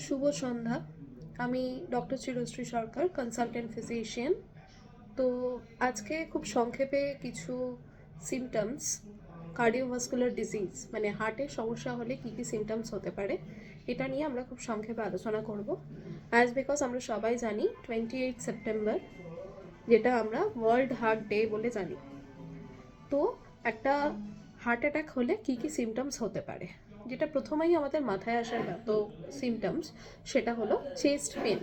শুভ সন্ধ্যা। আমি ডক্টর চিরশ্রী সরকার, consultant physician. তো আজকে খুব সংক্ষেপে কিছু সিমটমস কার্ডিওভাস্কুলার ডিজিজ মানে হার্টের সমস্যা হলে কী কী সিমটমস হতে পারে এটা নিয়ে আমরা খুব সংক্ষেপে আলোচনা করব। বিকজ আমরা সবাই জানি 28 সেপ্টেম্বর, যেটা আমরা ওয়ার্ল্ড হার্ট ডে বলে জানি। তো একটা হার্ট অ্যাটাক হলে কী কী সিমটমস হতে পারে, যেটা প্রথমেই আমাদের মাথায় আসার তো সিমটমস, সেটা হলো চেস্ট পেন।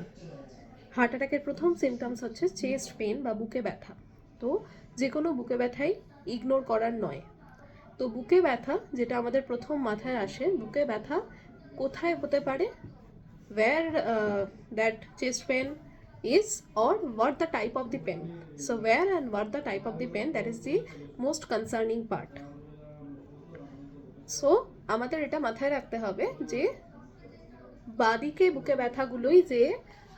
হার্ট অ্যাটাকের প্রথম সিমটমস হচ্ছে চেস্ট পেন বা বুকে ব্যথা। তো যে কোনো বুকে ব্যথাই ইগনোর করার নয়। তো বুকে ব্যথা যেটা আমাদের প্রথম মাথায় আসে, বুকে ব্যথা কোথায় হতে পারে, where that chest pain is, or what the type of the pain. So where and what the type of the pain, that is the most concerning part. So আমাদের এটা মাথায় রাখতে হবে যে বাদিকে বুকে ব্যথাগুলোই যে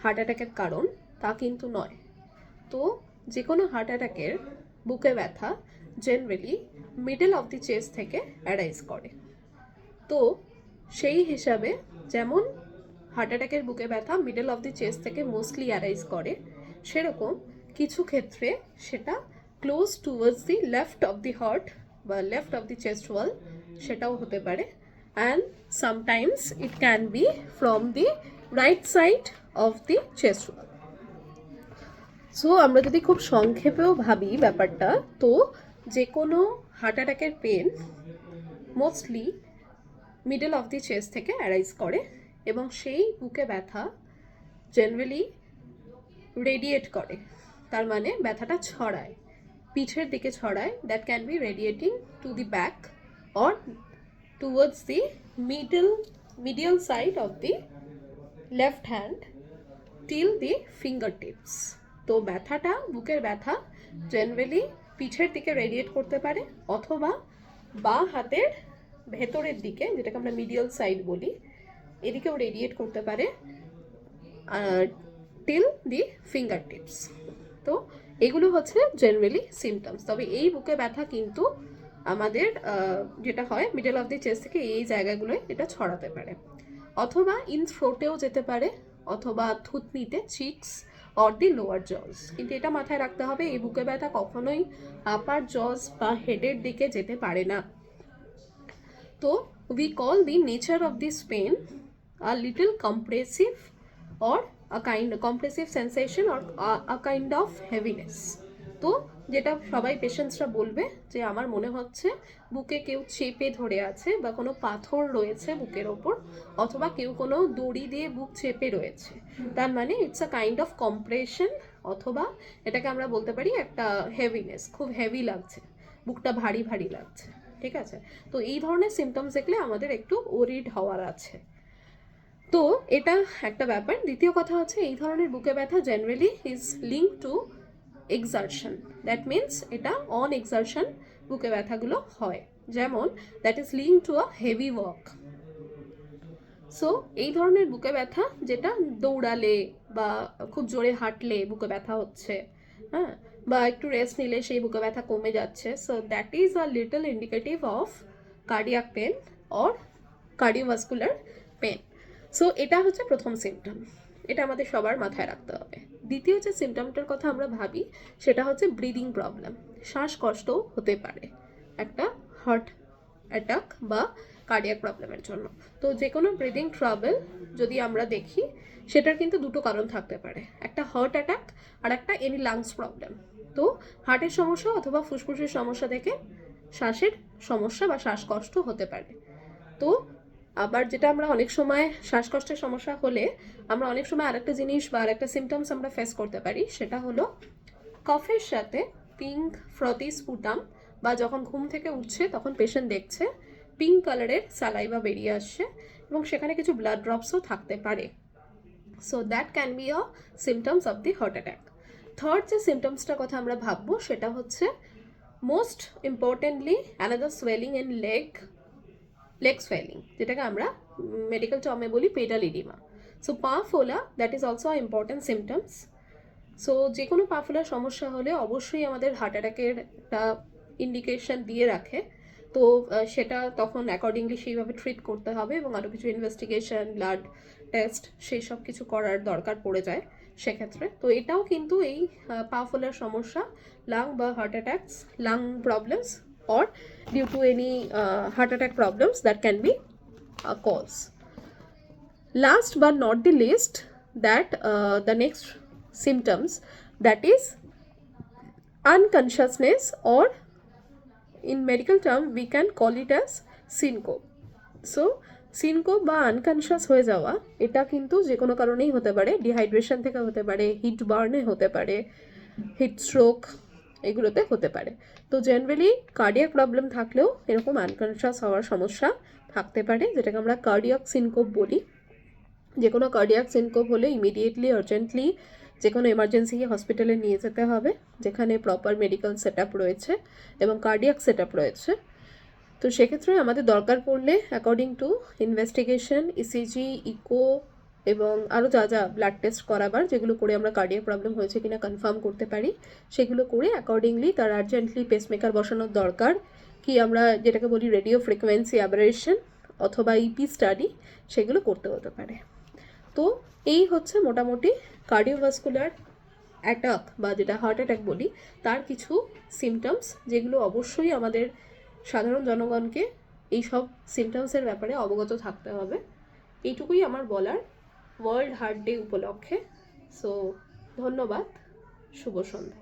হার্ট অ্যাটাকের কারণ তা কিন্তু নয়। তো যে কোনো হার্ট অ্যাটাকের বুকে ব্যথা generally middle of the chest থেকে অ্যারাইজ করে। তো সেই হিসাবে যেমন হার্ট অ্যাটাকের বুকে ব্যথা মিডল অফ দি চেস্ট থেকে মোস্টলি অ্যারাইজ করে, সেরকম কিছু ক্ষেত্রে সেটা close towards the left of the heart বা লেফট অফ দি চেস্ট ওয়াল সেটাও হতে পারে, and sometimes it can be from the right side of the chest wall. So আমরা যদি খুব সংক্ষেপেও ভাবি ব্যাপারটা, তো যে কোনো হার্ট অ্যাটাকের pain mostly middle of the chest থেকে অ্যারাইজ করে এবং সেই বুকে ব্যথা জেনারেলি রেডিয়েট করে, তার মানে ব্যথাটা ছড়ায়, পিঠের দিকে ছড়ায়। That can be radiating to the back or towards the medial side of the left hand till the finger tips. তো ব্যথাটা, বুকের ব্যথা জেনারেলি পিঠের দিকে রেডিয়েট করতে পারে অথবা বাঁ হাতের ভেতরের দিকে, যেটাকে আমরা মিডিয়াল সাইড বলি, এদিকেও রেডিয়েট করতে পারে টিল দি ফিঙ্গার টিপস। তো এগুলো হচ্ছে জেনারেলি সিমটমস। তবে এই বুকে ব্যথা কিন্তু আমাদের যেটা হয় মিডল অফ দি চেস্ট থেকে এই জায়গাগুলোয় এটা ছড়াতে পারে, অথবা ইন থ্রোটেও যেতে পারে, অথবা থুতনিতে, চিক্স অর দি লোয়ার জজ। কিন্তু এটা মাথায় রাখতে হবে, এই বুকে ব্যথা কখনোই আপার জজ বা হেডের দিকে যেতে পারে না। তো we call the nature of this pain a little compressive or a kind compressive sensation or a kind of heaviness. তো যেটা সবাই পেশেন্টসরা বলবে যে আমার মনে হচ্ছে বুকে কেউ চেপে ধরে আছে বা কোনো পাথর রয়েছে বুকের ওপর, অথবা কেউ কোনো দড়ি দিয়ে বুক চেপে রয়েছে, তার মানে it's a kind of compression, অথবা এটাকে আমরা বলতে পারি একটা হেভিনেস, খুব হেভি লাগছে, বুকটা ভারী ভারী লাগছে। ঠিক আছে, তো এই ধরনের সিমটমস দেখলে আমাদের একটু ওরিড হওয়ার আছে। তো এটা একটা ব্যাপার। দ্বিতীয় কথা হচ্ছে, এই ধরনের বুকে ব্যথা generally is link to exertion. That means এটা অন এক্সারশন বুকে ব্যথাগুলো হয়, যেমন that is link to a heavy walk. So এই ধরনের বুকে ব্যথা যেটা দৌড়ালে বা খুব জোরে হাঁটলে বুকে ব্যথা হচ্ছে, হ্যাঁ, বা একটু রেস্ট নিলে সেই বুকে ব্যথা কমে যাচ্ছে, so that is a little indicative of cardiac pain or cardiovascular pain. সো এটা হচ্ছে প্রথম সিমটম, এটা আমাদের সবার মাথায় রাখতে হবে। দ্বিতীয় যে সিমটমটার কথা আমরা ভাবি সেটা হচ্ছে ব্রিদিং প্রবলেম। শ্বাসকষ্টও হতে পারে একটা হার্ট অ্যাটাক বা কার্ডিয়াক প্রবলেমের জন্য। তো যে কোনো ব্রিদিং ট্রাবল যদি আমরা দেখি, সেটার কিন্তু দুটো কারণ থাকতে পারে, একটা হার্ট অ্যাটাক আর একটা এনি লাংস প্রবলেম। তো হার্টের সমস্যা অথবা ফুসফুসের সমস্যা থেকে শ্বাসের সমস্যা বা শ্বাসকষ্ট হতে পারে। তো আবার যেটা আমরা অনেক সময় শ্বাসকষ্টের সমস্যা হলে আমরা অনেক সময় আরেকটা জিনিস বা আরেকটা সিমটমস আমরা ফেস করতে পারি, সেটা হলো কফের সাথে পিঙ্ক ফ্রথি স্পুটাম, বা যখন ঘুম থেকে উঠছে তখন পেশেন্ট দেখছে পিঙ্ক কালারের সালাইভা বেরিয়ে আসছে এবং সেখানে কিছু ব্লাড ড্রপসও থাকতে পারে। So that can be a symptoms of the heart attack. Third যে সিমটমসটার কথা আমরা ভাববো সেটা হচ্ছে most importantly another swelling in leg swelling, যেটাকে আমরা মেডিকেল টার্মে বলি পেডাল ইডিমা। সো পা ফোলা, that is also important symptoms. So যে কোনো পা ফোলার সমস্যা হলে অবশ্যই আমাদের হার্ট অ্যাটাকের একটা ইন্ডিকেশন দিয়ে রাখে। তো সেটা তখন অ্যাকর্ডিংলি সেইভাবে ট্রিট করতে হবে এবং আরও কিছু ইনভেস্টিগেশন, ব্লাড টেস্ট সেই সব কিছু করার দরকার পড়ে যায় সেক্ষেত্রে। তো এটাও কিন্তু এই পাওয়ারফুলের সমস্যা, লাং বা heart attacks, lung problems or due to any heart attack problems that can be a cause. Last but not the least, that the next symptoms, that is unconsciousness, or in medical term we can call it as syncope. So syncope বা unconscious হয়ে যাওয়া এটা কিন্তু যে কোনো কারণেই হতে পারে, ডিহাইড্রেশন থেকে হতে পারে, হিট বার্নে হতে পারে, হিট স্ট্রোক এগুলোতে হতে পারে। তো জেনারেলি কার্ডিয়াক প্রবলেম থাকলেও এরকম আনকনশাস হওয়ার সমস্যা থাকতে পারে, যেটাকে আমরা কার্ডিয়াক সিনকোপ বলি। যে কোনো কার্ডিয়াক সিনকোপ হলে ইমিডিয়েটলি আর্জেন্টলি যে কোনো এমার্জেন্সি হসপিটালে নিয়ে যেতে হবে, যেখানে প্রপার মেডিকেল সেট আপ রয়েছে এবং কার্ডিয়াক সেট আপ রয়েছে। তো সেক্ষেত্রে আমাদের দরকার পড়লে according to investigation, ECG, echo এবং আরও যা যা ব্লাড টেস্ট করাবার, যেগুলো করে আমরা কার্ডিয়াক প্রবলেম হয়েছে কিনা কনফার্ম করতে পারি, সেগুলো করে অ্যাকর্ডিংলি তার আর্জেন্টলি পেসমেকার বসানোর দরকার, কি আমরা যেটাকে বলি রেডিও ফ্রিকোয়েন্সি অ্যাবারেশন অথবা ইপি স্টাডি, সেগুলো করতে হতে পারে। তো এই হচ্ছে মোটামুটি কার্ডিওভাস্কুলার অ্যাটাক বা যেটা হার্ট অ্যাটাক বলি তার কিছু সিমটমস, যেগুলো অবশ্যই আমাদের সাধারণ জনগণকে এই সব সিমটমসের ব্যাপারে অবগত থাকতে হবে। এইটুকুই আমার বলার ওয়ার্ল্ড হার্ট ডে উপলক্ষে। সো ধন্যবাদ, শুভ সন্ধ্যা।